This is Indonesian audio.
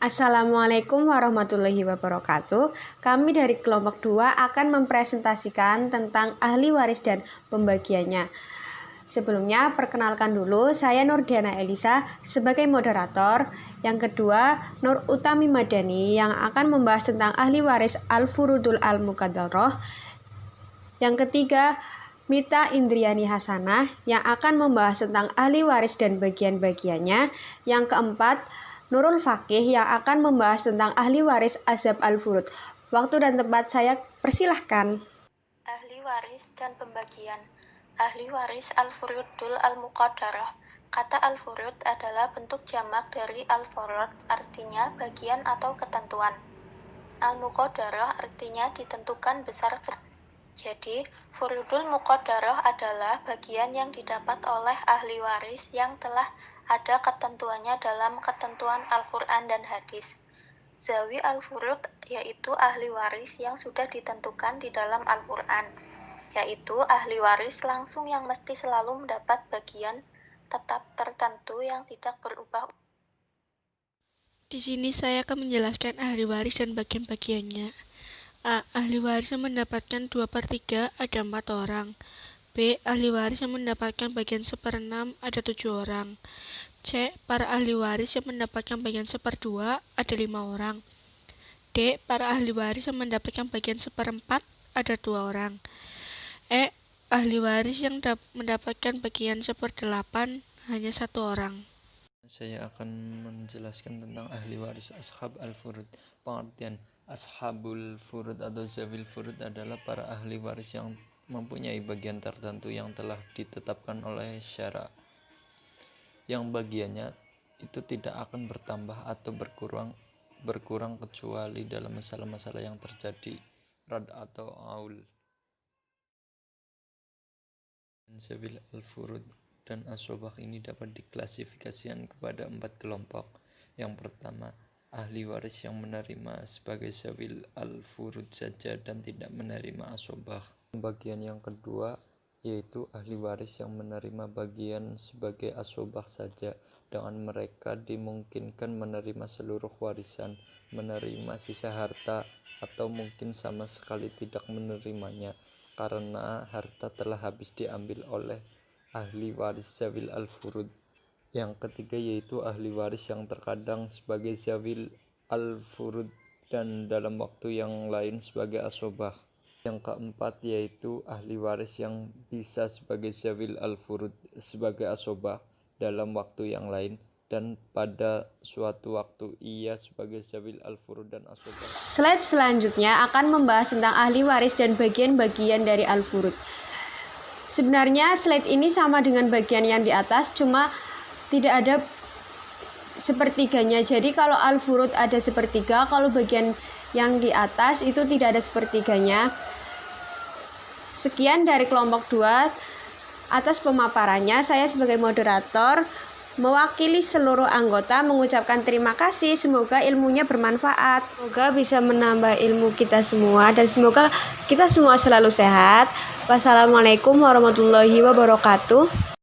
Assalamualaikum warahmatullahi wabarakatuh. Kami dari kelompok 2 akan mempresentasikan tentang ahli waris dan pembagiannya. Sebelumnya, perkenalkan dulu, saya Nurdiana Elisa sebagai moderator. Yang kedua, Nur Utami Madani yang akan membahas tentang ahli waris Al-Furudul Al-Muqaddarah. Yang ketiga, Mita Indriani Hasanah yang akan membahas tentang ahli waris dan bagian-bagiannya. Yang keempat, Nurul Fakih yang akan membahas tentang ahli waris Azab Al-Furud. Waktu dan tempat saya persilahkan. Ahli waris dan pembagian. Ahli waris Al-Furudul Al-Muqaddarah. Kata Al-Furud adalah bentuk jamak dari Al-Furud, artinya bagian atau ketentuan. Al-Muqaddarah artinya ditentukan besar. Jadi, Furudul Muqaddarah adalah bagian yang didapat oleh ahli waris yang telah ada ketentuannya dalam ketentuan Al-Quran dan hadis. Zawi Al-Furud yaitu ahli waris yang sudah ditentukan di dalam Al-Quran, yaitu ahli waris langsung yang mesti selalu mendapat bagian tetap tertentu yang tidak berubah. Di sini saya akan menjelaskan ahli waris dan bagian-bagiannya. A. Ahli waris yang mendapatkan 2/3 ada 4 orang. B. Ahli waris yang mendapatkan bagian 1/6 ada 7 orang. C. Para ahli waris yang mendapatkan bagian 1/2 ada 5 orang. D. Para ahli waris yang mendapatkan bagian 1/4 ada 2 orang. E. Ahli waris yang mendapatkan bagian 1/8 hanya 1 orang. Saya akan menjelaskan tentang ahli waris Ashab Al-Furud. Pengertian Ashabul Furud atau Zawil Furud adalah para ahli waris yang mempunyai bagian tertentu yang telah ditetapkan oleh syara, yang bagiannya itu tidak akan bertambah atau berkurang kecuali dalam masalah-masalah yang terjadi rad atau aul. Zawil Al-Furud dan Asobah ini dapat diklasifikasikan kepada 4 kelompok. Yang pertama, ahli waris yang menerima sebagai Zawil Al-Furud saja dan tidak menerima Asobah. Bagian yang kedua yaitu ahli waris yang menerima bagian sebagai Asobah saja. Dengan mereka dimungkinkan menerima seluruh warisan, menerima sisa harta, atau mungkin sama sekali tidak menerimanya karena harta telah habis diambil oleh ahli waris Zawil Al-Furud. Yang ketiga yaitu ahli waris yang terkadang sebagai Zawil Al-Furud dan dalam waktu yang lain sebagai Asobah. Yang keempat yaitu ahli waris yang bisa sebagai Zawil Al-Furud sebagai Asobah dalam waktu yang lain, dan pada suatu waktu ia sebagai Zawil Al-Furud dan Asobah. Slide selanjutnya akan membahas tentang ahli waris dan bagian-bagian dari Al-Furud. Sebenarnya slide ini sama dengan bagian yang di atas, cuma tidak ada sepertiganya. Jadi kalau Al-Furud ada sepertiga, kalau bagian yang di atas itu tidak ada sepertiganya. Sekian dari kelompok 2 atas pemaparannya. Saya sebagai moderator mewakili seluruh anggota mengucapkan terima kasih. Semoga ilmunya bermanfaat, semoga bisa menambah ilmu kita semua, dan semoga kita semua selalu sehat. Wassalamualaikum warahmatullahi wabarakatuh.